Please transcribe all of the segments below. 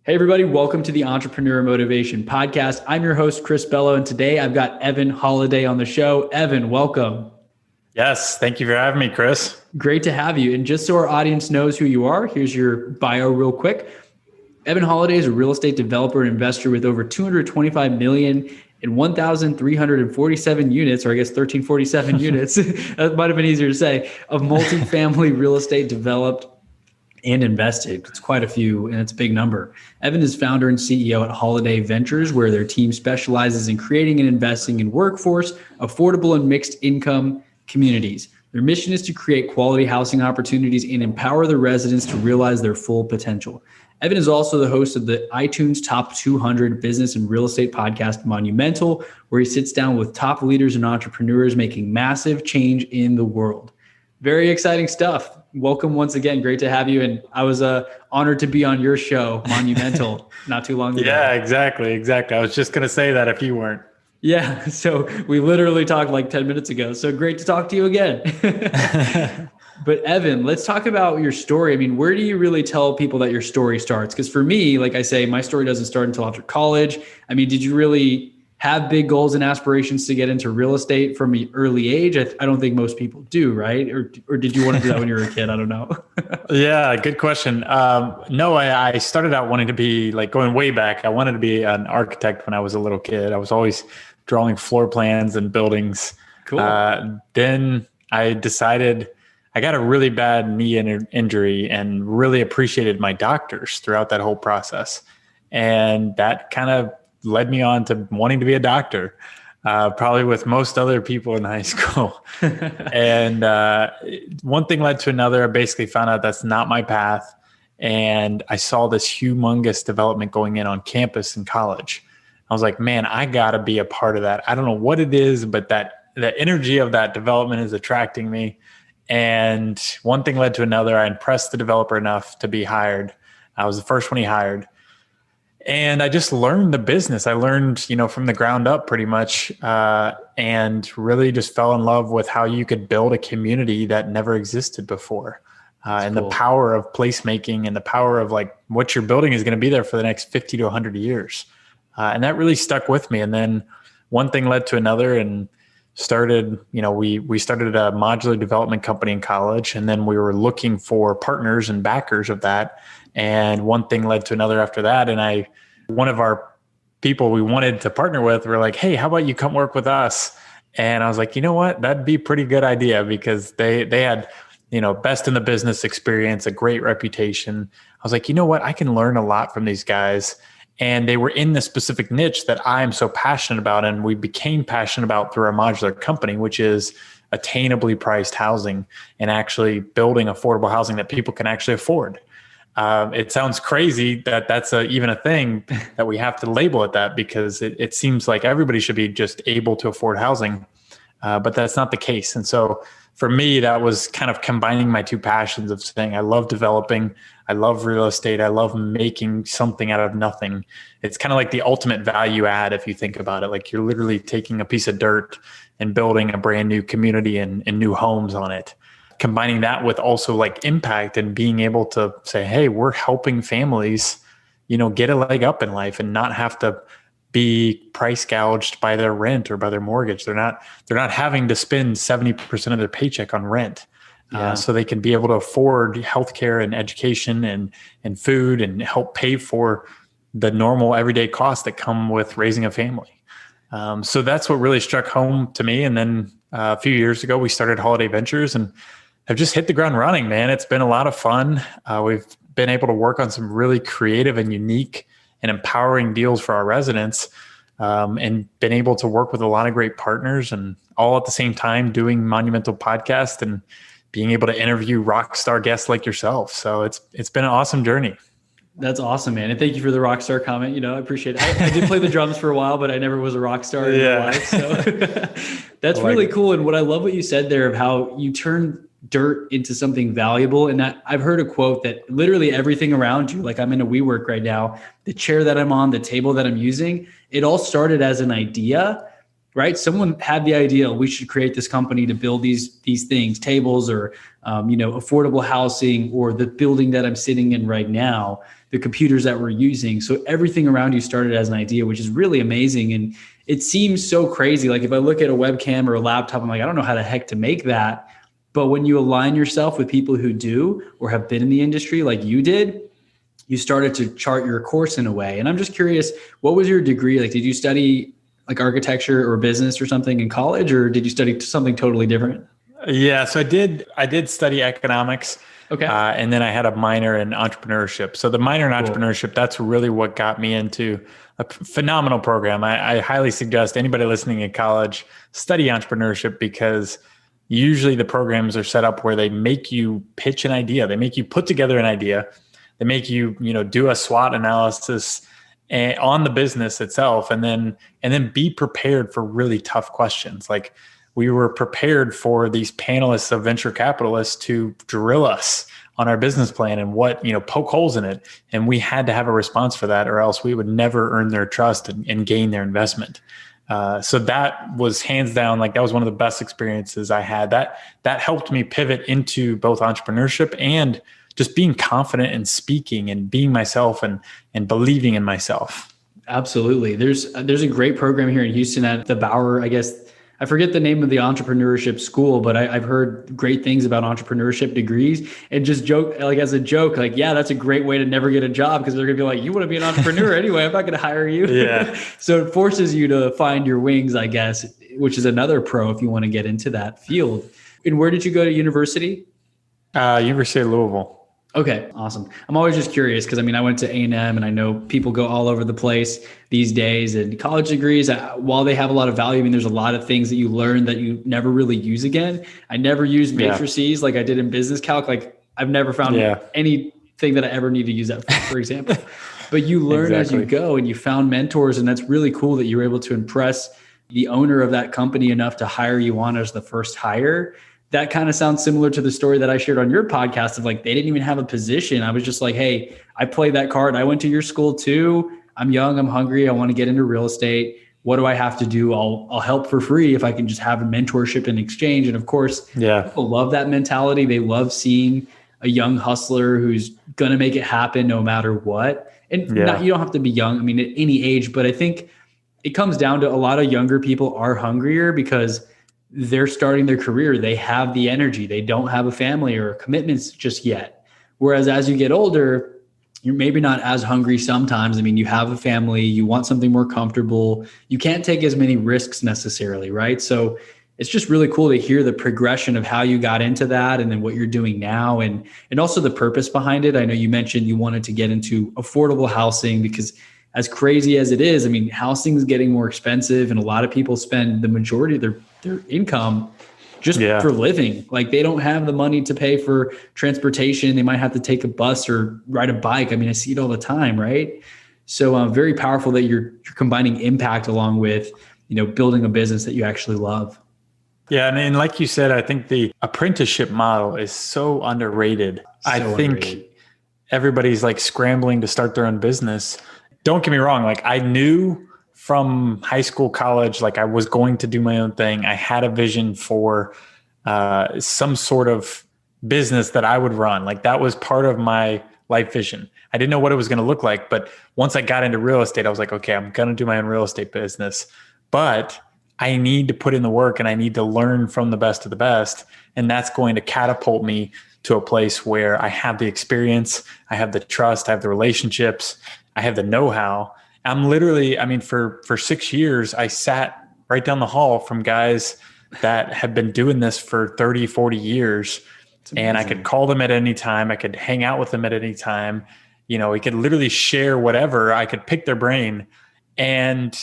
Hey, everybody. Welcome to the Entrepreneur Motivation Podcast. I'm your host, Chris Bello, and today I've got Evan Holladay on the show. Evan, welcome. Yes. Thank you for having me, Chris. Great to have you. And just so our audience knows who you are, here's your bio real quick. Evan Holladay is a real estate developer and investor with over 225 million in 1,347 units, or I guess 1,347 units, that might have been easier to say, of multifamily real estate developed and invested. It's quite a few, and it's a big number. Evan is founder and CEO at Holladay Ventures, where their team specializes in creating and investing in workforce, affordable and mixed income communities. Their mission is to create quality housing opportunities and empower the residents to realize their full potential. Evan is also the host of the iTunes Top 200 Business and Real Estate podcast, Monumental, where he sits down with top leaders and entrepreneurs making massive change in the world. Very exciting stuff. Welcome once again. Great to have you. And I was honored to be on your show, Monumental, not too long ago. Yeah, exactly. I was just going to say that if you weren't. Yeah. So we literally talked like 10 minutes ago. So great to talk to you again. But Evan, let's talk about your story. I mean, where do you really tell people that your story starts? Because for me, like I say, my story doesn't start until after college. I mean, did you really have big goals and aspirations to get into real estate from an early age? I don't think most people do, right? Or did you want to do that when you were a kid? I don't know. Yeah, good question. No, I started out wanting to be, like, going way back, I wanted to be an architect when I was a little kid. I was always drawing floor plans and buildings. Cool. Then I decided I got a really bad knee injury and really appreciated my doctors throughout that whole process. And that kind of led me on to wanting to be a doctor, probably with most other people in high school. And one thing led to another. I basically found out that's not my path. And I saw this humongous development going in on campus in college. I was like, man, I got to be a part of that. I don't know what it is, but the energy of that development is attracting me. And one thing led to another. I impressed the developer enough to be hired. I was the first one he hired. And I just learned the business. I learned, from the ground up pretty much, and really just fell in love with how you could build a community that never existed before. And cool. The power of placemaking and the power of, like, what you're building is going to be there for the next 50 to 100 years. And that really stuck with me. And then one thing led to another, and started, we started a modular development company in college, and then we were looking for partners and backers of that. And one thing led to another after that. And one of our people we wanted to partner with, were like, hey, how about you come work with us? And I was like, you know what, that'd be a pretty good idea, because they had, best in the business experience, a great reputation. I was like, you know what, I can learn a lot from these guys. And they were in the specific niche that I'm so passionate about. And we became passionate about through our modular company, which is attainably priced housing and actually building affordable housing that people can actually afford. It sounds crazy that that's even a thing that we have to label it that, because it seems like everybody should be just able to afford housing. But that's not the case. And so for me, that was kind of combining my two passions of saying, I love developing, I love real estate, I love making something out of nothing. It's kind of like the ultimate value add, if you think about it. Like, you're literally taking a piece of dirt and building a brand new community and new homes on it. Combining that with also, like, impact and being able to say, hey, we're helping families, get a leg up in life and not have to be price gouged by their rent or by their mortgage. They're not having to spend 70% of their paycheck on rent. Yeah. So they can be able to afford healthcare and education and food, and help pay for the normal everyday costs that come with raising a family. So that's what really struck home to me. And then a few years ago, we started Holladay Ventures, and have just hit the ground running, man. It's been a lot of fun. We've been able to work on some really creative and unique and empowering deals for our residents, and been able to work with a lot of great partners, and all at the same time doing Monumental podcast and being able to interview rock star guests like yourself. So it's been an awesome journey. That's awesome, man. And thank you for the rock star comment. I appreciate it. I did play the drums for a while, but I never was a rock star in my life. So that's really cool. And what I love what you said there of how you turn dirt into something valuable. And that I've heard a quote that literally everything around you, like, I'm in a WeWork right now, the chair that I'm on, the table that I'm using, it all started as an idea, right? Someone had the idea, we should create this company to build these things, tables, or affordable housing, or the building that I'm sitting in right now. the computers that we're using. So everything around you started as an idea, which is really amazing. And it seems so crazy. Like if I look at a webcam or a laptop, I'm like, I don't know how the heck to make that. But when you align yourself with people who do or have been in the industry like you did, you started to chart your course in a way. And I'm just curious, what was your degree? Like, did you study like architecture or business or something in college, or did you study something totally different? Yeah, so I did study economics. Okay. And then I had a minor in entrepreneurship. So the minor in entrepreneurship, that's really what got me into a phenomenal program. I highly suggest anybody listening in college study entrepreneurship, because usually the programs are set up where they make you pitch an idea. They make you put together an idea. They make you, do a SWOT analysis on the business itself, and then be prepared for really tough questions. Like, we were prepared for these panelists of venture capitalists to drill us on our business plan and poke holes in it. And we had to have a response for that, or else we would never earn their trust and gain their investment. So that was hands down, like, that was one of the best experiences I had. That helped me pivot into both entrepreneurship and just being confident in speaking and being myself and believing in myself. Absolutely. There's a great program here in Houston at the Bauer, I guess. I forget the name of the entrepreneurship school, but I've heard great things about entrepreneurship degrees, and just joke, like as a joke, like, yeah, that's a great way to never get a job, because they're gonna be like, you want to be an entrepreneur anyway, I'm not gonna hire you. Yeah. So it forces you to find your wings, I guess, which is another pro if you want to get into that field. And where did you go to university? University of Louisville. Okay, awesome. I'm always just curious because I went to A&M, and I know people go all over the place these days. And college degrees, while they have a lot of value, there's a lot of things that you learn that you never really use again. I never used matrices like I did in business calc. Like, I've never found anything that I ever need to use that for example. But you learn as you go, and you found mentors, and that's really cool that you were able to impress the owner of that company enough to hire you on as the first hire. That kind of sounds similar to the story that I shared on your podcast of, like, they didn't even have a position. I was just like, hey, I played that card. I went to your school too. I'm young, I'm hungry. I want to get into real estate. What do I have to do? I'll help for free if I can just have a mentorship in exchange. And of course, people love that mentality. They love seeing a young hustler who's going to make it happen no matter what. And you don't have to be young, at any age, but I think it comes down to a lot of younger people are hungrier because they're starting their career. They have the energy. They don't have a family or commitments just yet. Whereas as you get older, you're maybe not as hungry sometimes. You have a family, you want something more comfortable. You can't take as many risks necessarily, right? So it's just really cool to hear the progression of how you got into that, and then what you're doing now, and also the purpose behind it. I know you mentioned you wanted to get into affordable housing because, as crazy as it is, housing is getting more expensive, and a lot of people spend the majority of their income just for living. Like, they don't have the money to pay for transportation. They might have to take a bus or ride a bike. I see it all the time, right? So very powerful that you're combining impact along with, building a business that you actually love. Yeah. And like you said, I think the apprenticeship model is so underrated. Everybody's like scrambling to start their own business. Don't get me wrong. Like, I knew from high school, college, like, I was going to do my own thing. I had a vision for some sort of business that I would run. Like, that was part of my life vision. I didn't know what it was going to look like. But once I got into real estate, I was like, okay, I'm going to do my own real estate business. But I need to put in the work, and I need to learn from the best of the best. And that's going to catapult me to a place where I have the experience, I have the trust, I have the relationships, I have the know-how. I'm literally, for 6 years, I sat right down the hall from guys that have been doing this for 30, 40 years. And I could call them at any time. I could hang out with them at any time. We could literally share whatever. I could pick their brain. And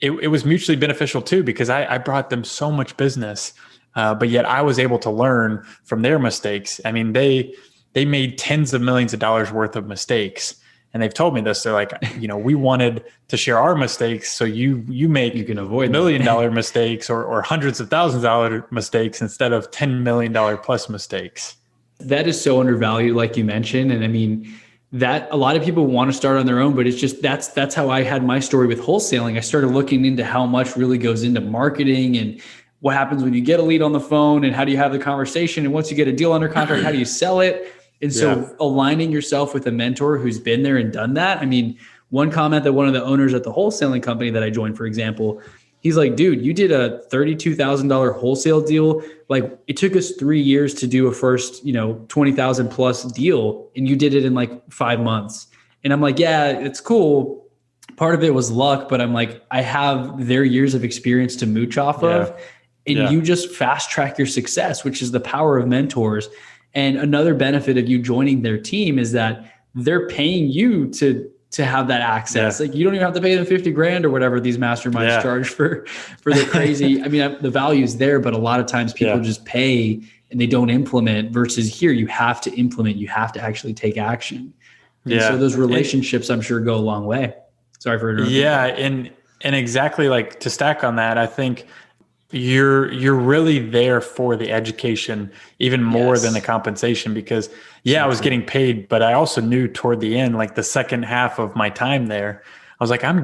it was mutually beneficial too, because I brought them so much business. But yet I was able to learn from their mistakes. They made tens of millions of dollars worth of mistakes. And they've told me this. They're like, we wanted to share our mistakes, so you can avoid $1 million mistakes or hundreds of thousands of dollar mistakes instead of $10 million plus mistakes. That is so undervalued, like you mentioned. And that a lot of people want to start on their own, but it's just, that's how I had my story with wholesaling. I started looking into how much really goes into marketing and what happens when you get a lead on the phone, and how do you have the conversation? And once you get a deal under contract, how do you sell it? And so aligning yourself with a mentor who's been there and done that. I mean, one comment that one of the owners at the wholesaling company that I joined, for example, he's like, dude, you did a $32,000 wholesale deal. Like it took us 3 years to do a first, 20,000 plus deal. And you did it in like 5 months. And I'm like, yeah, it's cool. Part of it was luck, but I'm like, I have their years of experience to mooch off of. And you just fast track your success, which is the power of mentors. And another benefit of you joining their team is that they're paying you to have that access. Like you don't even have to pay them 50 grand or whatever these masterminds charge for the crazy. I mean, the value is there, but a lot of times people just pay and they don't implement, versus here you have to implement, you have to actually take action. And so those relationships, I'm sure, go a long way. Sorry for interrupting. Yeah. And exactly, like, to stack on that, I think you're really there for the education even more than the compensation, because I was getting paid, but I also knew toward the end, like the second half of my time there, I was like, I'm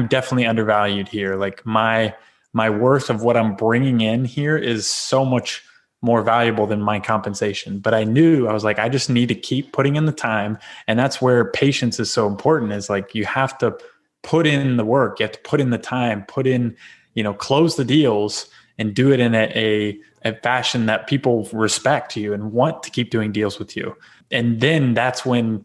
definitely undervalued here. Like my worth of what I'm bringing in here is so much more valuable than my compensation. But I was like, I just need to keep putting in the time. And that's where patience is so important, is like, you have to put in the work, you have to put in the time, put in, close the deals and do it in a fashion that people respect you and want to keep doing deals with you. And then that's when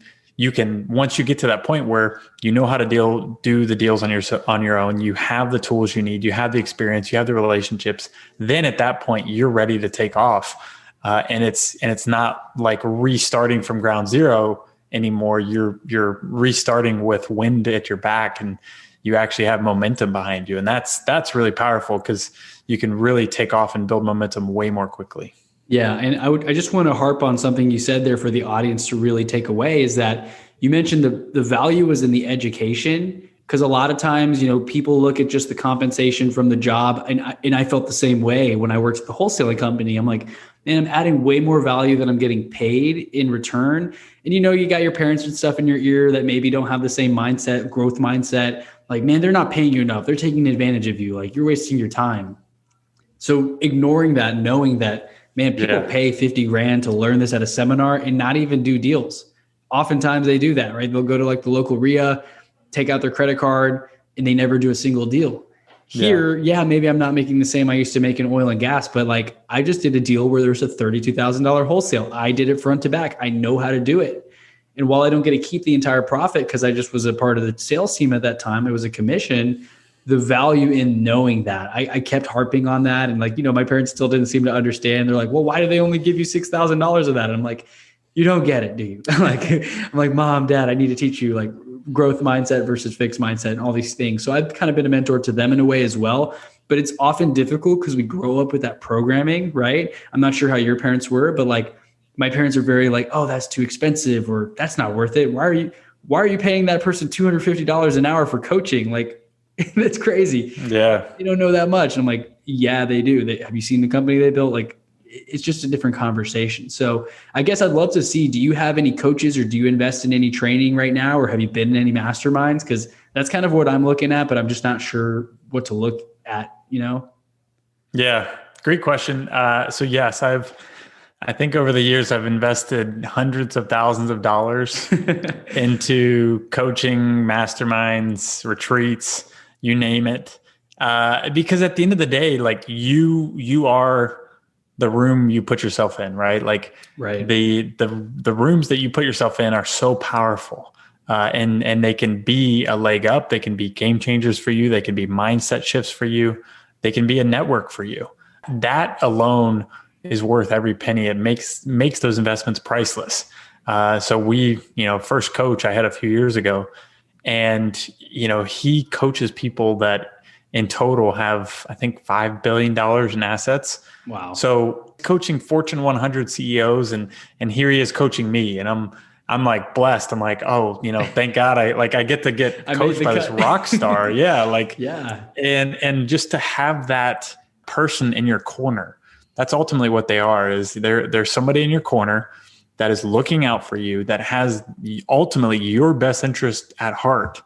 once you get to that point where you know how to do the deals on your own, you have the tools you need, you have the experience, you have the relationships, then at that point you're ready to take off. And it's not like restarting from ground zero anymore. You're restarting with wind at your back, and you actually have momentum behind you. And that's really powerful, because you can really take off and build momentum way more quickly. Yeah. And I just want to harp on something you said there for the audience to really take away, is that you mentioned the value was in the education. Because a lot of times, people look at just the compensation from the job. And I felt the same way when I worked at the wholesaling company. I'm like, man, I'm adding way more value than I'm getting paid in return. And you got your parents and stuff in your ear that maybe don't have the same mindset, growth mindset. Like, man, they're not paying you enough. They're taking advantage of you. Like, you're wasting your time. So ignoring that, knowing that, man, people pay 50 grand to learn this at a seminar and not even do deals. Oftentimes they do that, right? They'll go to like the local RIA, take out their credit card, and they never do a single deal. Here, maybe I'm not making the same I used to make in oil and gas, but like I just did a deal where there's a $32,000 wholesale. I did it front to back. I know how to do it. And while I don't get to keep the entire profit because I just was a part of the sales team at that time, it was a commission. The value in knowing that, I kept harping on that. And like, my parents still didn't seem to understand. They're like, well, why do they only give you $6,000 of that? And I'm like, you don't get it, do you? I'm like, Mom, Dad, I need to teach you like growth mindset versus fixed mindset and all these things. So I've kind of been a mentor to them in a way as well. But it's often difficult because we grow up with that programming, right? I'm not sure how your parents were, but like my parents are very like, oh, that's too expensive, or that's not worth it. Why are you paying that person $250 an hour for coaching? Like, that's crazy. Yeah. You don't know that much. And I'm like, yeah, they do. Have you seen the company they built? Like, it's just a different conversation. So I guess I'd love to see, do you have any coaches or do you invest in any training right now? Or have you been in any masterminds? Because that's kind of what I'm looking at, but I'm just not sure what to look at, Yeah. Great question. So yes, I think over the years, I've invested hundreds of thousands of dollars into coaching, masterminds, retreats, you name it. Because at the end of the day, like you are the room you put yourself in, right? Like the rooms that you put yourself in are so powerful. And they can be a leg up. They can be game changers for you. They can be mindset shifts for you. They can be a network for you. That alone is worth every penny. It makes those investments priceless. So first coach I had a few years ago, and, he coaches people that in total have, I think, $5 billion in assets. Wow. So coaching Fortune 100 CEOs, and here he is coaching me, and I'm like blessed. I'm like, oh, thank God I get to get coached by this rock star. Yeah. Like, yeah. And just to have that person in your corner, that's ultimately what they are. Is there's somebody in your corner that is looking out for you, that has ultimately your best interest at heart,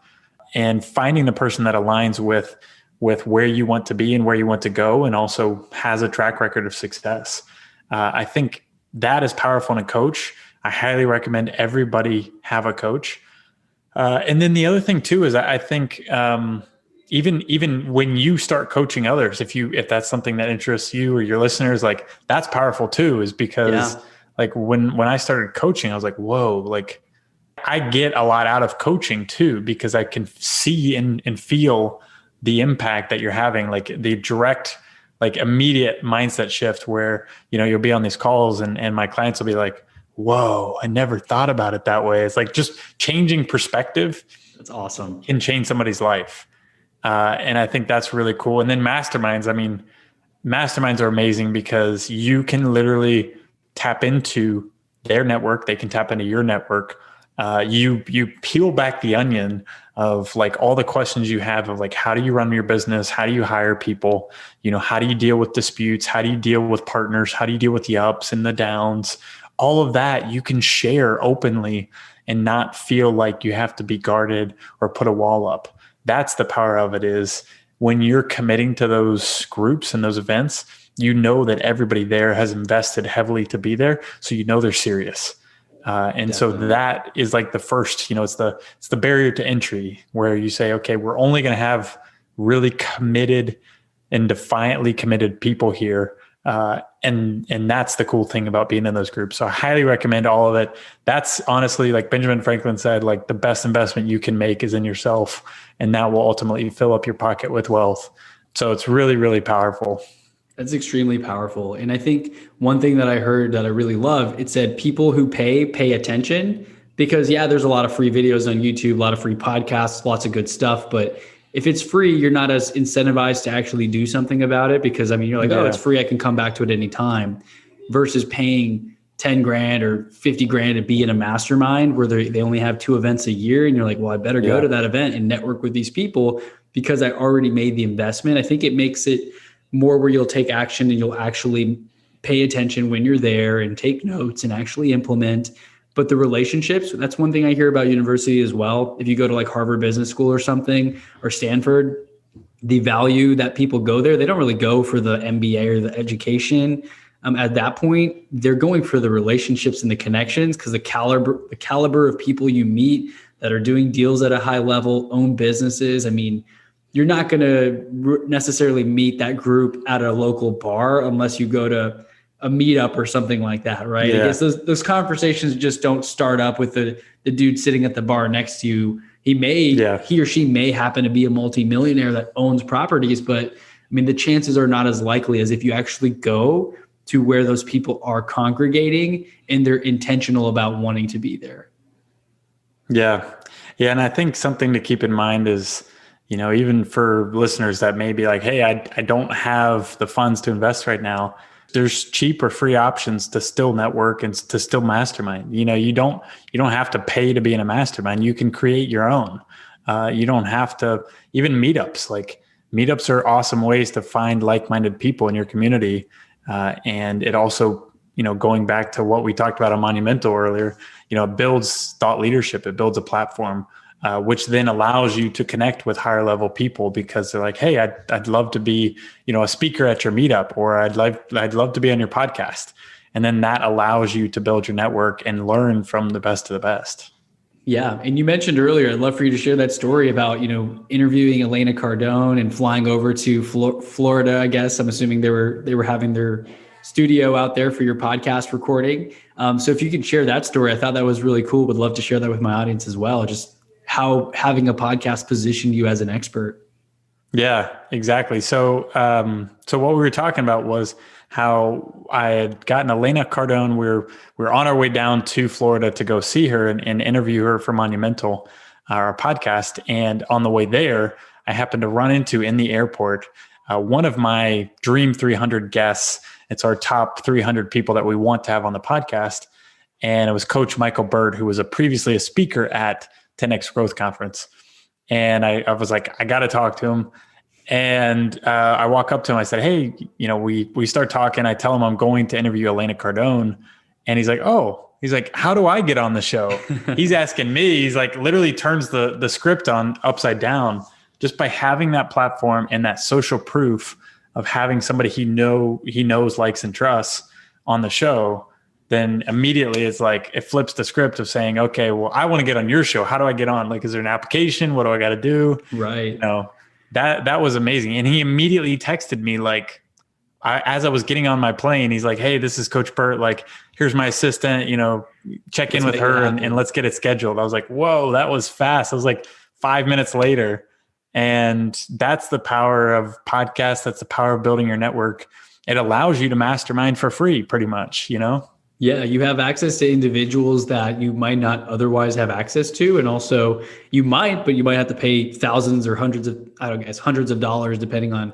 and finding the person that aligns with where you want to be and where you want to go, and also has a track record of success. I think that is powerful in a coach. I highly recommend everybody have a coach. And then the other thing too is I think even when you start coaching others, if that's something that interests you or your listeners, like that's powerful too, is because like when I started coaching, I was like, whoa, like I get a lot out of coaching too, because I can see and feel the impact that you're having, like the direct, like immediate mindset shift where, you'll be on these calls and my clients will be like, whoa, I never thought about it that way. It's like just changing perspective. That's awesome. Can change somebody's life. And I think that's really cool. And then masterminds, masterminds are amazing because you can literally tap into their network. They can tap into your network. You peel back the onion of like all the questions you have of like, how do you run your business? How do you hire people? How do you deal with disputes? How do you deal with partners? How do you deal with the ups and the downs? All of that you can share openly and not feel like you have to be guarded or put a wall up. That's the power of it, is when you're committing to those groups and those events, that everybody there has invested heavily to be there. So they're serious. And Definitely. So that is like the first, it's the barrier to entry where you say, okay, we're only going to have really committed and defiantly committed people here. And that's the cool thing about being in those groups. So I highly recommend all of it. That's honestly, like Benjamin Franklin said, like the best investment you can make is in yourself. And that will ultimately fill up your pocket with wealth. So it's really, really powerful. That's extremely powerful. And I think one thing that I heard that I really love, it said people who pay attention, because there's a lot of free videos on YouTube, a lot of free podcasts, lots of good stuff. But if it's free, you're not as incentivized to actually do something about it, because you're like, oh, it's free, I can come back to it any time, versus paying 10 grand or 50 grand to be in a mastermind where they only have 2 events a year. And you're like, well, I better go to that event and network with these people because I already made the investment. I think it makes it more where you'll take action and you'll actually pay attention when you're there and take notes and actually implement. But the relationships, that's one thing I hear about university as well. If you go to like Harvard Business School or something, or Stanford, the value that people go there, they don't really go for the MBA or the education. At that point, they're going for the relationships and the connections, because the caliber of people you meet that are doing deals at a high level, own businesses. You're not going to necessarily meet that group at a local bar unless you go to a meetup or something like that, right? I guess those conversations just don't start up with the dude sitting at the bar next to you. He or she may happen to be a multimillionaire that owns properties, but the chances are not as likely as if you actually go to where those people are congregating and they're intentional about wanting to be there. Yeah. And I think something to keep in mind is, even for listeners that may be like, hey, I don't have the funds to invest right now. There's cheap or free options to still network and to still mastermind. You don't have to pay to be in a mastermind. You can create your own. You don't have to, even meetups. Like meetups are awesome ways to find like-minded people in your community. And it also, going back to what we talked about on Monumental earlier, it builds thought leadership. It builds a platform. Which then allows you to connect with higher level people, because they're like, hey, I'd love to be, a speaker at your meetup, or I'd love to be on your podcast. And then that allows you to build your network and learn from the best of the best. Yeah. And you mentioned earlier, I'd love for you to share that story about, interviewing Elena Cardone and flying over to Florida, I guess. I'm assuming they were having their studio out there for your podcast recording. So if you could share that story, I thought that was really cool. Would love to share that with my audience as well. Just how having a podcast positioned you as an expert. Yeah, exactly. So what we were talking about was how I had gotten Elena Cardone. We're on our way down to Florida to go see her and interview her for Monumental, our podcast. And on the way there, I happened to run into in the airport one of my dream 300 guests. It's our top 300 people that we want to have on the podcast. And it was Coach Michael Bird, who was previously a speaker at 10X Growth Conference. And I was like, I got to talk to him. And I walk up to him. I said, hey, we start talking. I tell him I'm going to interview Elena Cardone. And he's like, how do I get on the show? He's asking me. He's like, literally turns the script on upside down just by having that platform and that social proof of having somebody he knows, likes, and trusts on the show. then immediately it's like, it flips the script of saying, okay, well, I want to get on your show. How do I get on? Like, is there an application? What do I got to do? Right. That was amazing. And he immediately texted me, like, as I was getting on my plane, he's like, hey, this is Coach Burt. Like, here's my assistant, check in with her and let's get it scheduled. I was like, whoa, that was fast. I was like 5 minutes later. And that's the power of podcasts. That's the power of building your network. It allows you to mastermind for free, pretty much, Yeah, you have access to individuals that you might not otherwise have access to. And also but you might have to pay thousands or hundreds of dollars, depending on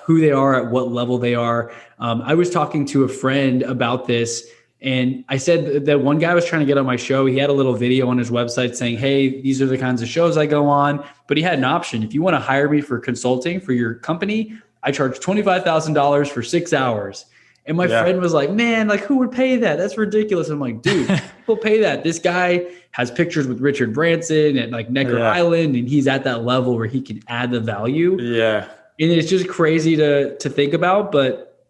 who they are, at what level they are. I was talking to a friend about this, and I said that one guy was trying to get on my show. He had a little video on his website saying, hey, these are the kinds of shows I go on. But he had an option. If you want to hire me for consulting for your company, I charge $25,000 for 6 hours. And my friend was like, man, like, who would pay that? That's ridiculous. I'm like, dude, people pay that. This guy has pictures with Richard Branson at like Necker Island, and he's at that level where he can add the value. Yeah. And it's just crazy to think about. But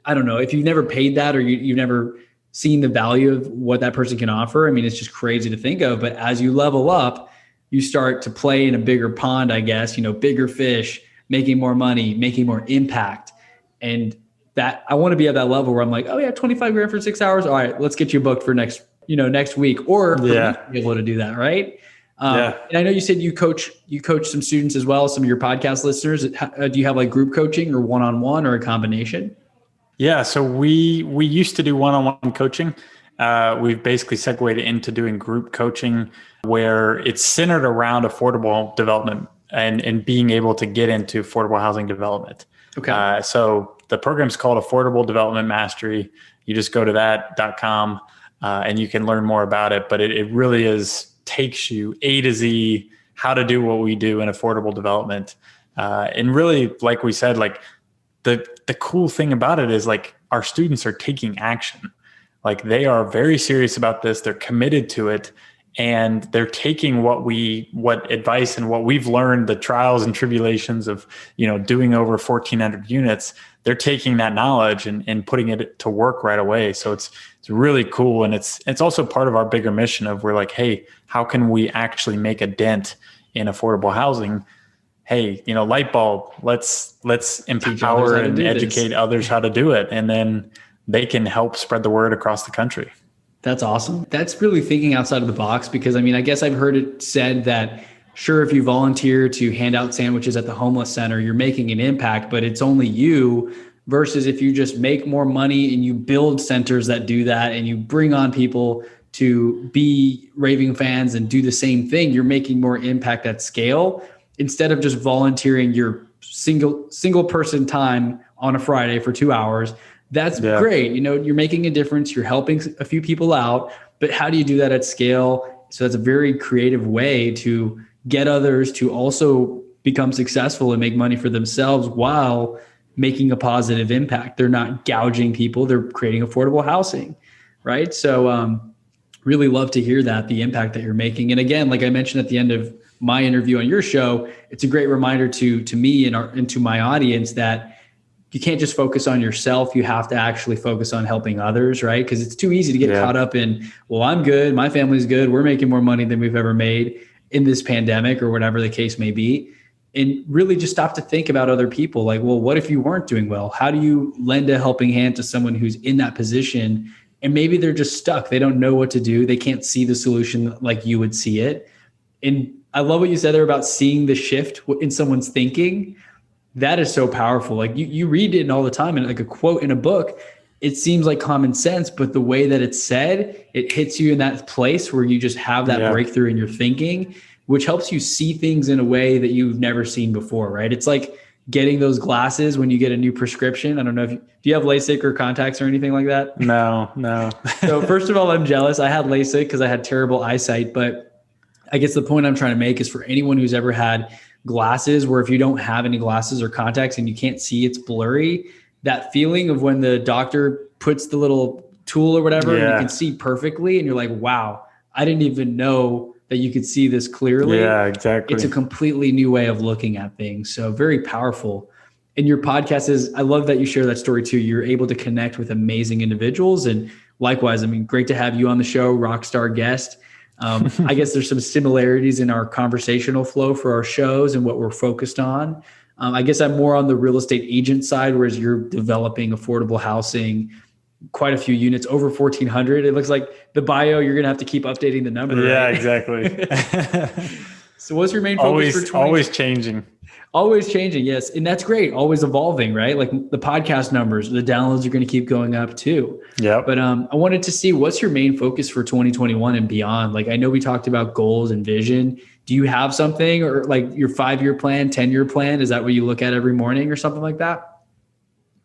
I don't know, if you've never paid that, or you've never seen the value of what that person can offer, I mean, it's just crazy to think of. But as you level up, you start to play in a bigger pond, I guess, bigger fish, making more money, making more impact. And that I want to be at that level where I'm like, oh yeah, 25 grand for 6 hours. All right, let's get you booked for next week, or be able to do that. Right. And I know you said you coach some students as well, some of your podcast listeners. Do you have like group coaching or one-on-one, or a combination? Yeah. So we used to do one-on-one coaching. We've basically segued into doing group coaching, where it's centered around affordable development and being able to get into affordable housing development. Okay. So the program's called Affordable Development Mastery. You just go to that.com and you can learn more about it. But it really takes you A to Z, how to do what we do in affordable development. And really, like we said, like the cool thing about it is, like, our students are taking action. Like, they are very serious about this. They're committed to it. And they're taking what advice and what we've learned, the trials and tribulations of, doing over 1,400 units. They're taking that knowledge and putting it to work right away. So it's really cool. And it's also part of our bigger mission of, we're like, hey, how can we actually make a dent in affordable housing? Hey, light bulb, let's empower and educate others how to do it. And then they can help spread the word across the country. That's awesome. That's really thinking outside of the box, because I mean, I guess I've heard it said that, sure, if you volunteer to hand out sandwiches at the homeless center, you're making an impact, but it's only you, versus if you just make more money and you build centers that do that, and you bring on people to be raving fans and do the same thing, you're making more impact at scale, instead of just volunteering your single person time on a Friday for 2 hours. That's great. You're making a difference. You're helping a few people out, but how do you do that at scale? So that's a very creative way to get others to also become successful and make money for themselves while making a positive impact. They're not gouging people. They're creating affordable housing, right? So really love to hear the impact that you're making. And again, like I mentioned at the end of my interview on your show, it's a great reminder to me and to my audience that you can't just focus on yourself. You have to actually focus on helping others, right? Because it's too easy to get caught up in, well, I'm good, my family's good, we're making more money than we've ever made in this pandemic, or whatever the case may be. And really just stop to think about other people. Like, well, what if you weren't doing well? How do you lend a helping hand to someone who's in that position? And maybe they're just stuck. They don't know what to do. They can't see the solution like you would see it. And I love what you said there about seeing the shift in someone's thinking. That is so powerful. Like you read it all the time, and like a quote in a book, it seems like common sense, but the way that it's said, it hits you in that place where you just have that breakthrough in your thinking, which helps you see things in a way that you've never seen before, right? It's like getting those glasses when you get a new prescription. I don't know do you have LASIK or contacts or anything like that? No. So first of all, I'm jealous. I had LASIK because I had terrible eyesight, but I guess the point I'm trying to make is for anyone who's ever had glasses, where if you don't have any glasses or contacts and you can't see, it's blurry, that feeling of when the doctor puts the little tool or whatever, and you can see perfectly, and you're like, wow, I didn't even know that you could see this clearly. Yeah, exactly. It's a completely new way of looking at things. So very powerful. And your podcast I love that you share that story too. You're able to connect with amazing individuals. And Likewise, I mean, great to have you on the show, rock star guest. I guess there's some similarities in our conversational flow for our shows and what we're focused on. I guess I'm more on the real estate agent side, whereas you're developing affordable housing, quite a few units, over 1,400. It looks like the bio, you're going to have to keep updating the number. Yeah, right? Exactly. So what's your main focus for 2020? Always changing. Always changing, yes. And that's great. Always evolving, right? Like the podcast numbers, the downloads are going to keep going up too. Yeah. But I wanted to see what's your main focus for 2021 and beyond. Like I know we talked about goals and vision. Do you have something or like your 5-year plan, 10-year plan? Is that what you look at every morning or something like that?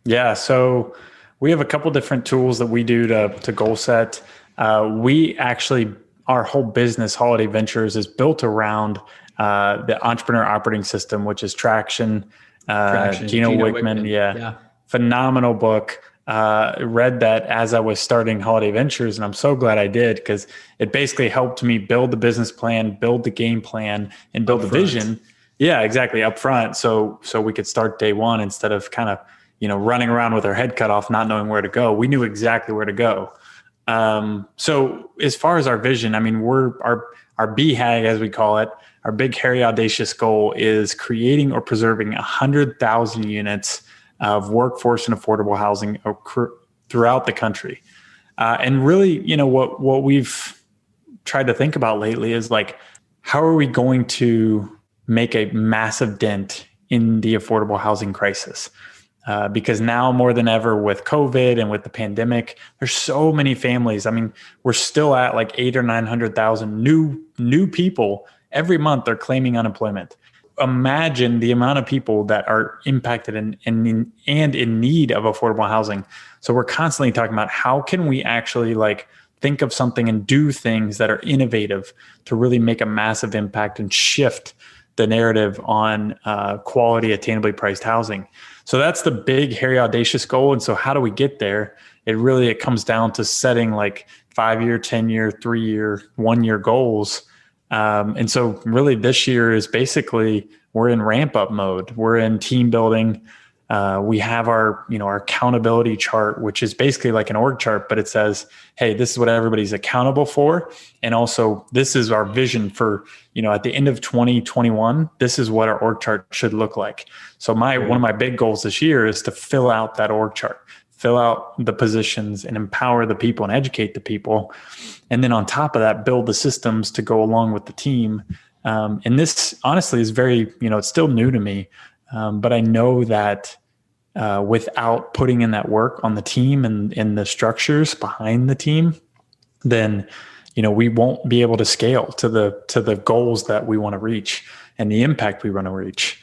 Yeah. So we have a couple different tools that we do to goal set. We actually, our whole business, Holladay Ventures, is built around the entrepreneur operating system, which is Traction. Gino Wickman. Yeah. Phenomenal book. Read that as I was starting Holladay Ventures, and I'm so glad I did, because it basically helped me build the business plan, build the game plan, and build the vision. Yeah, exactly. Up front. So we could start day one instead of kind of, running around with our head cut off, not knowing where to go. We knew exactly where to go. So as far as our vision, I mean, our BHAG, as we call it, our big, hairy, audacious goal is creating or preserving 100,000 units of workforce and affordable housing throughout the country. And really, what we've tried to think about lately is like, how are we going to make a massive dent in the affordable housing crisis? Because now more than ever with COVID and with the pandemic, there's so many families. I mean, we're still at like 800,000 or 900,000 new people every month are claiming unemployment. Imagine the amount of people that are impacted and in need of affordable housing. So we're constantly talking about how can we actually like think of something and do things that are innovative to really make a massive impact and shift the narrative on quality, attainably priced housing. So that's the big, hairy, audacious goal. And so how do we get there? It comes down to setting like 5-year, 10-year, 3-year, 1-year goals. And so really this year is basically, we're in ramp up mode. We're in team building. We have our accountability chart, which is basically like an org chart, but it says, hey, this is what everybody's accountable for. And also this is our vision for, at the end of 2021, this is what our org chart should look like. So one of my big goals this year is to fill out that org chart, fill out the positions and empower the people and educate the people. And then on top of that, build the systems to go along with the team. And this honestly is very, it's still new to me. But I know that without putting in that work on the team and the structures behind the team, then we won't be able to scale to the goals that we want to reach and the impact we want to reach.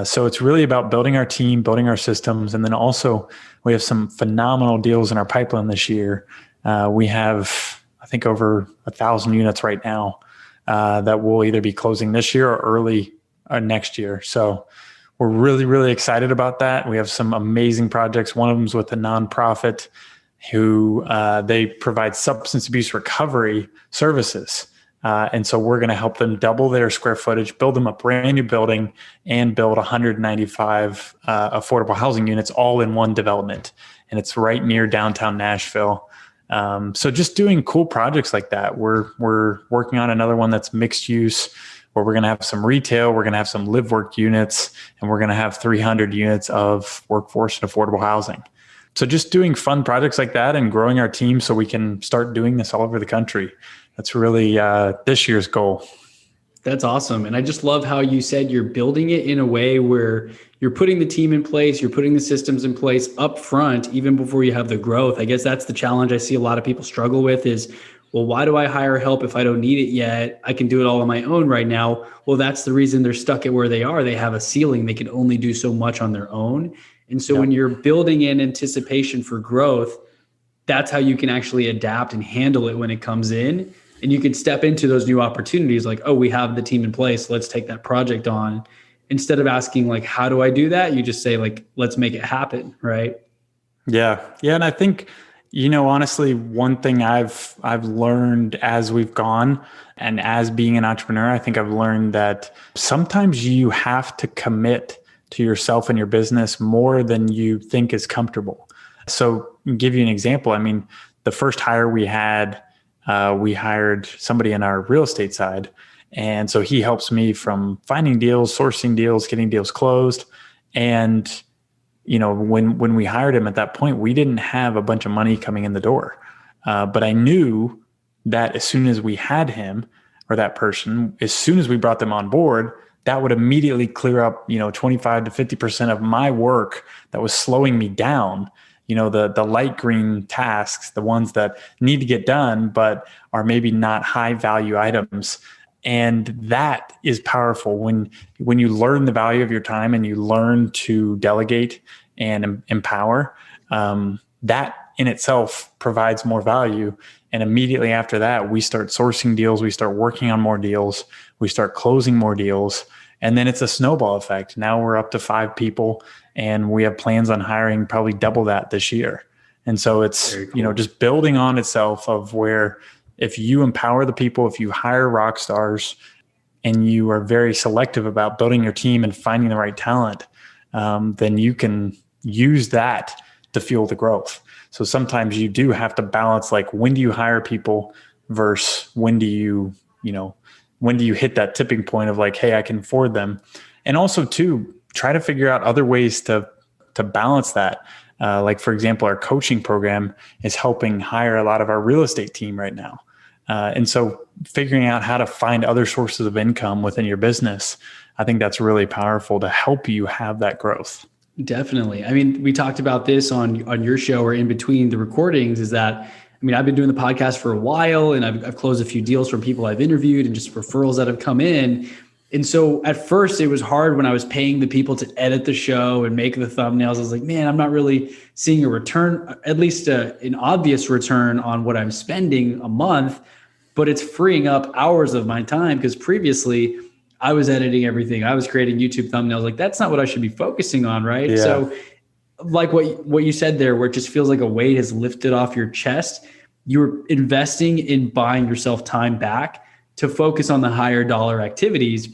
So it's really about building our team, building our systems, and then also we have some phenomenal deals in our pipeline this year. We have, I think, over 1,000 units right now that will either be closing this year or early next year. So we're really, really excited about that. We have some amazing projects. One of them is with a nonprofit who they provide substance abuse recovery services. And so we're going to help them double their square footage, build them a brand new building, and build 195 affordable housing units all in one development. And it's right near downtown Nashville. So just doing cool projects like that. We're working on another one that's mixed use, where we're going to have some retail, we're going to have some live work units, and we're going to have 300 units of workforce and affordable housing. So just doing fun projects like that and growing our team so we can start doing this all over the country. That's really this year's goal. That's awesome. And I just love how you said you're building it in a way where you're putting the team in place, you're putting the systems in place up front, even before you have the growth. I guess that's the challenge I see a lot of people struggle with is, well, why do I hire help if I don't need it yet? I can do it all on my own right now. Well, that's the reason they're stuck at where they are. They have a ceiling. They can only do so much on their own. And so when you're building in anticipation for growth, that's how you can actually adapt and handle it when it comes in. And you can step into those new opportunities like, oh, we have the team in place. Let's take that project on. Instead of asking like, how do I do that? You just say like, let's make it happen. Right. Yeah. Yeah. And I think, honestly, one thing I've learned as we've gone and as being an entrepreneur, I think I've learned that sometimes you have to commit to yourself and your business more than you think is comfortable. So give you an example. I mean, the first hire we had, we hired somebody in our real estate side. And so he helps me from finding deals, sourcing deals, getting deals closed. And, when we hired him at that point, we didn't have a bunch of money coming in the door. But I knew that as soon as we had him or that person, as soon as we brought them on board, that would immediately clear up, 25 to 50% of my work that was slowing me down. The light green tasks, the ones that need to get done, but are maybe not high value items. And that is powerful when you learn the value of your time and you learn to delegate and empower. That in itself provides more value. And immediately after that, we start sourcing deals. We start working on more deals. We start closing more deals. And then it's a snowball effect. Now we're up to 5 people and we have plans on hiring probably double that this year. And so it's, cool. Just building on itself of where if you empower the people, if you hire rock stars and you are very selective about building your team and finding the right talent, then you can use that to fuel the growth. So sometimes you do have to balance, like, when do you hire people versus when do you hit that tipping point of like, hey, I can afford them. And also too, try to figure out other ways to balance that. Like, for example, our coaching program is helping hire a lot of our real estate team right now. And so figuring out how to find other sources of income within your business, I think that's really powerful to help you have that growth. Definitely. I mean, we talked about this on your show or in between the recordings, is that, I've been doing the podcast for a while and I've closed a few deals from people I've interviewed and just referrals that have come in. And so at first it was hard when I was paying the people to edit the show and make the thumbnails. I was like, man, I'm not really seeing a return, at least an obvious return on what I'm spending a month, but it's freeing up hours of my time, because previously I was editing everything. I was creating YouTube thumbnails. Like, that's not what I should be focusing on. Right. Yeah. So like what you said there, where it just feels like a weight has lifted off your chest, you're investing in buying yourself time back to focus on the higher dollar activities.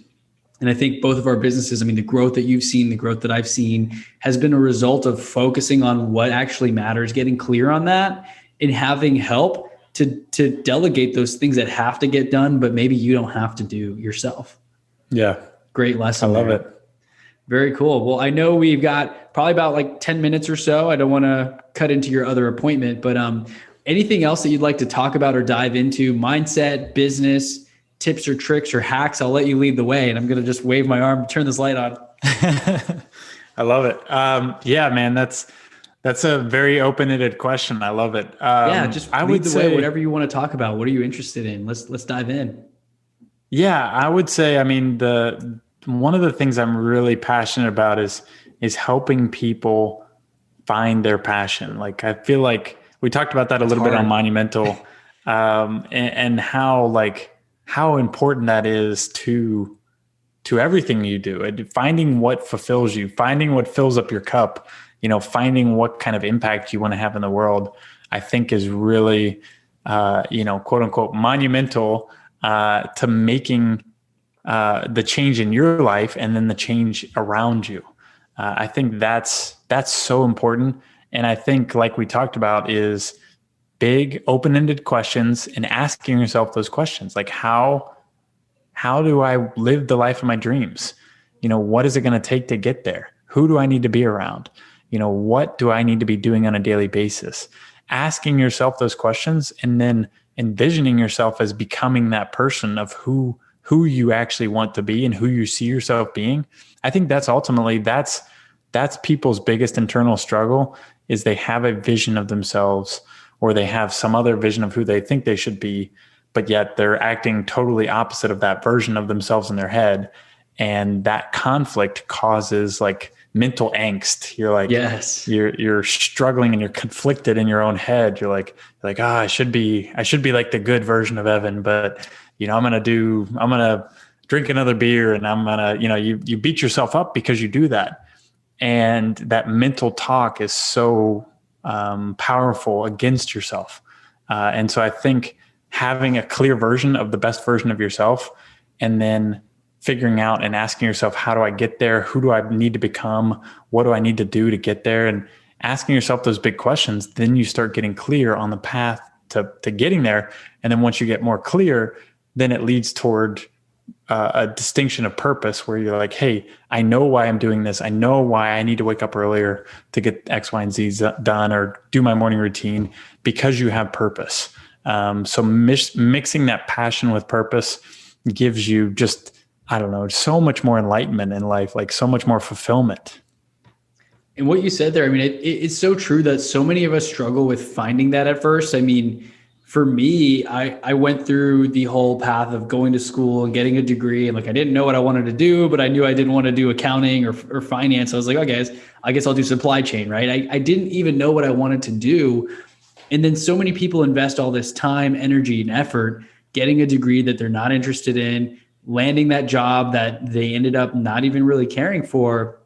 And I think both of our businesses, the growth that you've seen, the growth that I've seen, has been a result of focusing on what actually matters, getting clear on that, and having help to delegate those things that have to get done, but maybe you don't have to do yourself. Yeah. Great lesson. I love it. Very cool. Well, I know we've got probably about like 10 minutes or so. I don't want to cut into your other appointment, but anything else that you'd like to talk about or dive into? Mindset, business, tips or tricks or hacks? I'll let you lead the way, and I'm going to just wave my arm, turn this light on. I love it. Yeah, man, that's a very open-ended question. I love it. Just lead the way, whatever you want to talk about. What are you interested in? Let's dive in. Yeah, I would say, one of the things I'm really passionate about is helping people find their passion. Like, I feel like we talked about that a little bit on Monumental, and how important that is to everything you do. And finding what fulfills you, finding what fills up your cup, finding what kind of impact you want to have in the world, I think is really, quote unquote, monumental to making the change in your life and then the change around you. I think that's so important. And I think, like we talked about, is big open-ended questions and asking yourself those questions. Like, how do I live the life of my dreams? What is it going to take to get there? Who do I need to be around? What do I need to be doing on a daily basis? Asking yourself those questions and then envisioning yourself as becoming that person of who you actually want to be and who you see yourself being. I think that's ultimately, that's people's biggest internal struggle, is they have a vision of themselves, or they have some other vision of who they think they should be, but yet they're acting totally opposite of that version of themselves in their head. And that conflict causes like mental angst. You're like, yes, you're struggling and you're conflicted in your own head. You're like, I should be like the good version of Evan, but I'm going to drink another beer, and I'm going to, you beat yourself up because you do that. And that mental talk is so powerful against yourself. And so I think having a clear version of the best version of yourself, and then figuring out and asking yourself, how do I get there? Who do I need to become? What do I need to do to get there? And asking yourself those big questions, then you start getting clear on the path to getting there. And then once you get more clear, then it leads toward a distinction of purpose where you're like, hey, I know why I'm doing this. I know why I need to wake up earlier to get X, Y, and Z done or do my morning routine, because you have purpose. So mixing that passion with purpose gives you just, I don't know, so much more enlightenment in life, like so much more fulfillment. And what you said there, I mean, it's so true that so many of us struggle with finding that at first. I mean, for me, I went through the whole path of going to school and getting a degree. And like, I didn't know what I wanted to do, but I knew I didn't want to do accounting or finance. I was like, okay, I guess I'll do supply chain, right? I didn't even know what I wanted to do. And then so many people invest all this time, energy, and effort getting a degree that they're not interested in, landing that job that they ended up not even really caring for,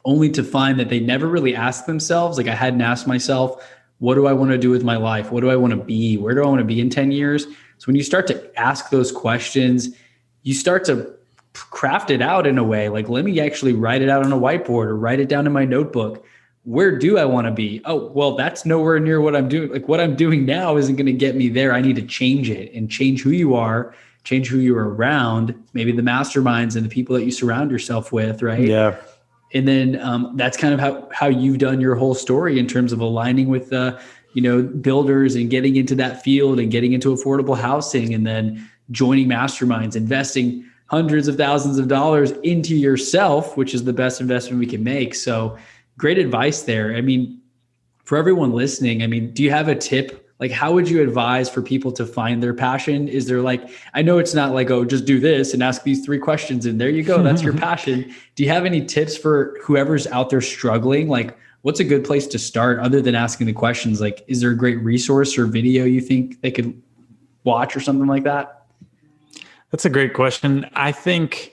only to find that they never really asked themselves. Like, I hadn't asked myself, what do I want to do with my life? What do I want to be? Where do I want to be in 10 years? So when you start to ask those questions, you start to craft it out in a way. Like, let me actually write it out on a whiteboard or write it down in my notebook. Where do I want to be? Oh, well, that's nowhere near what I'm doing. Like, what I'm doing now isn't going to get me there. I need to change it and change who you are, change who you're around, maybe the masterminds and the people that you surround yourself with, right? Yeah. And then that's kind of how you've done your whole story in terms of aligning with builders and getting into that field and getting into affordable housing, and then joining masterminds, investing hundreds of thousands of dollars into yourself, which is the best investment we can make. So great advice there. I mean, for everyone listening, I mean, do you have a tip? Like, how would you advise for people to find their passion? Is there like, I know it's not like, oh, just do this and ask these 3 questions and there you go, that's your passion. Do you have any tips for whoever's out there struggling? Like, what's a good place to start other than asking the questions? Like, is there a great resource or video you think they could watch or something like that? That's a great question. I think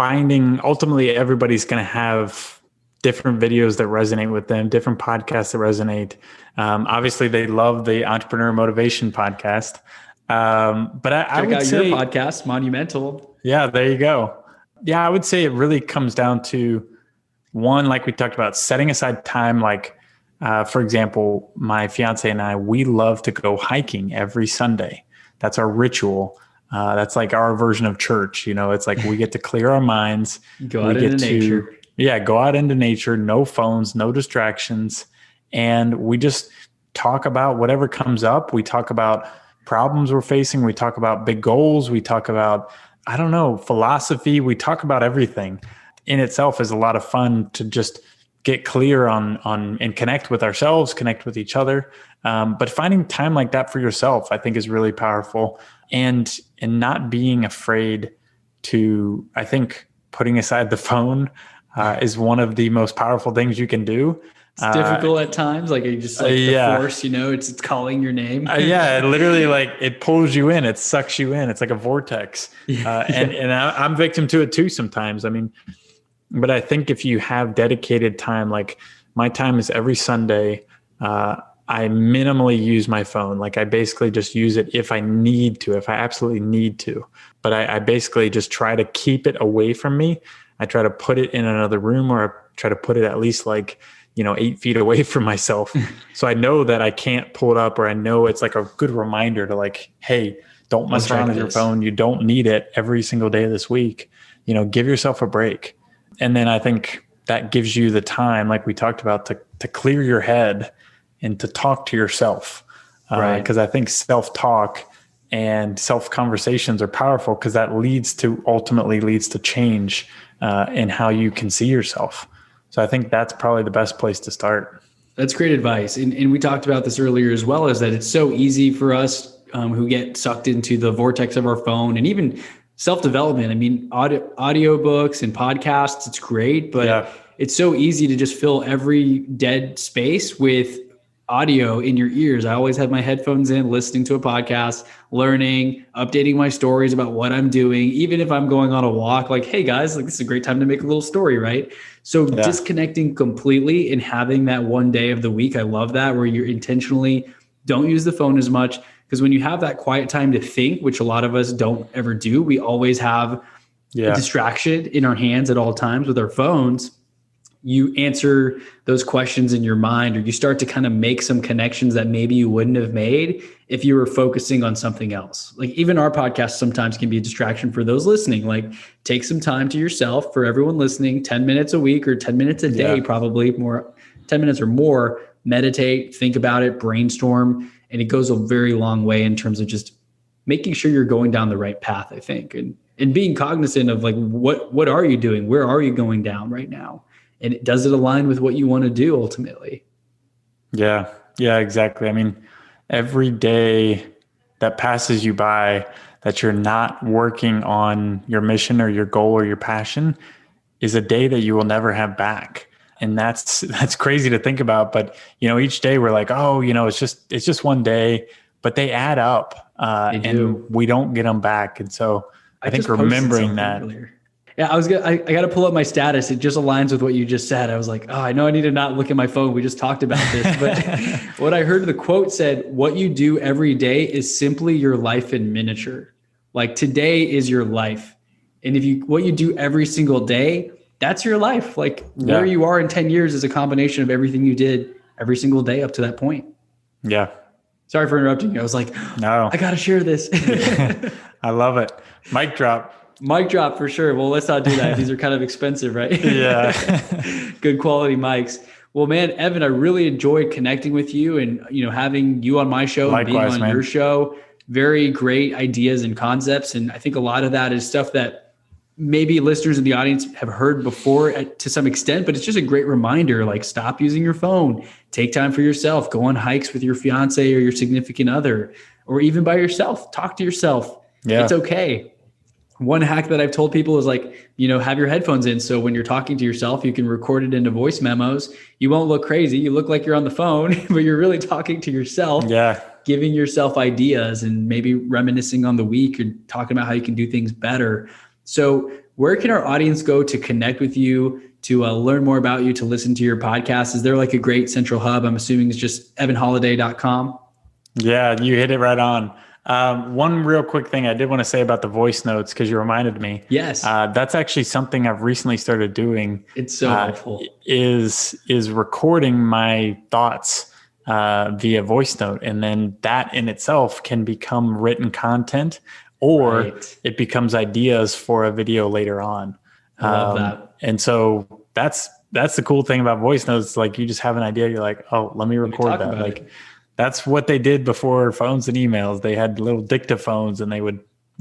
ultimately everybody's going to have different videos that resonate with them, different podcasts that resonate. Obviously, they love the Entrepreneur Motivation podcast. But I would say your podcast, Monumental. Yeah, there you go. Yeah, I would say it really comes down to one, like we talked about, setting aside time. Like, for example, my fiance and I, we love to go hiking every Sunday. That's our ritual. That's like our version of church. You know, it's like we get to clear our minds. Go out into nature. Yeah, go out into nature, no phones, no distractions. And we just talk about whatever comes up. We talk about problems we're facing. We talk about big goals. We talk about, I don't know, philosophy. We talk about everything. In itself is a lot of fun to just get clear on and connect with ourselves, connect with each other. But finding time like that for yourself, I think, is really powerful. And not being afraid to, I think, putting aside the phone is one of the most powerful things you can do. It's difficult at times. Like, you just the force, it's calling your name. Yeah. It literally, like, it pulls you in, it sucks you in. It's like a vortex. And I'm victim to it too sometimes. I mean, but I think if you have dedicated time, like my time is every Sunday, I minimally use my phone. Like, I basically just use it if I need to, if I absolutely need to. But I basically just try to keep it away from me. I try to put it in another room, or I try to put it at least 8 feet away from myself. So I know that I can't pull it up, or I know it's like a good reminder to, like, hey, don't mess around with your phone. You don't need it every single day of this week. Give yourself a break. And then I think that gives you the time, like we talked about, to clear your head and to talk to yourself. Right. Because I think self-talk and self-conversations are powerful, because that ultimately leads to change in how you can see yourself. So I think that's probably the best place to start. That's great advice. And we talked about this earlier as well, is that it's so easy for us who get sucked into the vortex of our phone, and even self-development. I mean, audio books and podcasts, it's great, but it's so easy to just fill every dead space with audio in your ears. I always have my headphones in, listening to a podcast, learning, updating my stories about what I'm doing. Even if I'm going on a walk, like, hey guys, like, this is a great time to make a little story, right? So disconnecting completely and having that one day of the week, I love that, where you intentionally don't use the phone as much. Because when you have that quiet time to think, which a lot of us don't ever do, we always have a distraction in our hands at all times with our phones. you answer those questions in your mind, or you start to kind of make some connections that maybe you wouldn't have made if you were focusing on something else. Like even our podcast sometimes can be a distraction for those listening. Like take some time to yourself. For everyone listening, 10 minutes a week or 10 minutes a day, probably more, 10 minutes or more, meditate, think about it, brainstorm. And it goes a very long way in terms of just making sure you're going down the right path, I think. And being cognizant of like, what are you doing? Where are you going down right now? And does it align with what you want to do ultimately? Yeah. Yeah, exactly. I mean, every day that passes you by that you're not working on your mission or your goal or your passion is a day that you will never have back. And that's crazy to think about. But, each day we're like, oh, it's just one day, but they add up and we don't get them back. And so I think remembering that. Earlier. Yeah, I got to pull up my status. It just aligns with what you just said. I was like, oh, I know I need to not look at my phone. We just talked about this. But what I heard the quote said, what you do every day is simply your life in miniature. Like today is your life. And what you do every single day, that's your life. Like where you are in 10 years is a combination of everything you did every single day up to that point. Yeah. Sorry for interrupting you. I was like, no, I got to share this. I love it. Mic drop. Mic drop for sure. Well, let's not do that. These are kind of expensive, right? Yeah. Good quality mics. Well, man, Evan, I really enjoyed connecting with you and, having you on my show. Likewise, and being on your show. Very great ideas and concepts. And I think a lot of that is stuff that maybe listeners in the audience have heard before to some extent, but it's just a great reminder, like stop using your phone, take time for yourself, go on hikes with your fiance or your significant other, or even by yourself, talk to yourself. Yeah. It's okay. One hack that I've told people is like, have your headphones in. So when you're talking to yourself, you can record it into voice memos. You won't look crazy. You look like you're on the phone, but you're really talking to yourself, giving yourself ideas and maybe reminiscing on the week and talking about how you can do things better. So where can our audience go to connect with you, to learn more about you, to listen to your podcast? Is there like a great central hub? I'm assuming it's just evanholladay.com. Yeah, you hit it right on. One real quick thing I did want to say about the voice notes, because you reminded me. Yes. That's actually something I've recently started doing. It's so helpful. Is recording my thoughts via voice note. And then that in itself can become written content, or it becomes ideas for a video later on. I love that. And so that's the cool thing about voice notes. Like you just have an idea. You're like, oh, let me record that. Like that's what they did before phones and emails. They had little dictaphones and they would,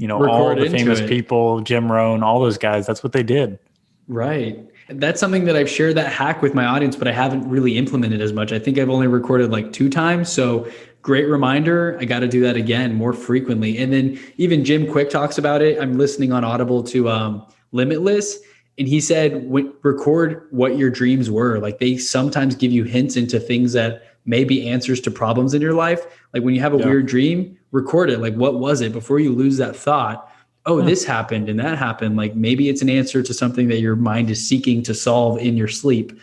all the famous people, Jim Rohn, all those guys, that's what they did. Right. That's something that I've shared that hack with my audience, but I haven't really implemented as much. I think I've only recorded like 2 times. So great reminder. I got to do that again more frequently. And then even Jim Quick talks about it. I'm listening on Audible to Limitless. And he said, record what your dreams were. Like they sometimes give you hints into things that may be answers to problems in your life. Like when you have a weird dream, record it. Like, what was it before you lose that thought? Oh, this happened and that happened. Like maybe it's an answer to something that your mind is seeking to solve in your sleep.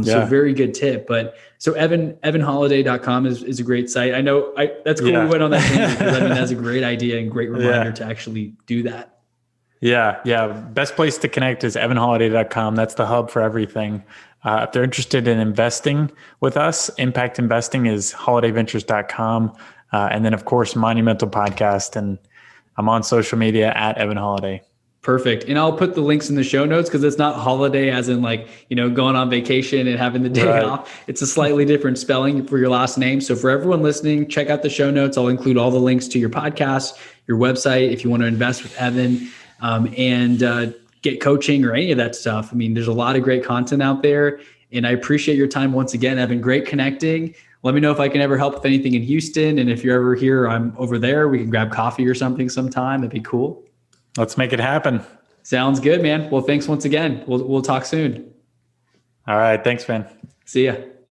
So very good tip. But so evanholladay.com is a great site. I know that's cool. We went on that tangent because that's a great idea and great reminder to actually do that. Yeah. Best place to connect is evanholladay.com. That's the hub for everything. If they're interested in investing with us, impact investing is holladayventures.com. And then of course, Monumental Podcast, and I'm on social media at Evan Holladay. Perfect. And I'll put the links in the show notes because it's not holiday as in like, going on vacation and having the day off. It's a slightly different spelling for your last name. So for everyone listening, check out the show notes. I'll include all the links to your podcast, your website, if you want to invest with Evan, and get coaching or any of that stuff. I mean, there's a lot of great content out there, and I appreciate your time once again, Evan. Great connecting. Let me know if I can ever help with anything in Houston. And if you're ever here, I'm over there. We can grab coffee or something sometime. That'd be cool. Let's make it happen. Sounds good, man. Well, thanks once again. We'll talk soon. All right. Thanks, man. See ya.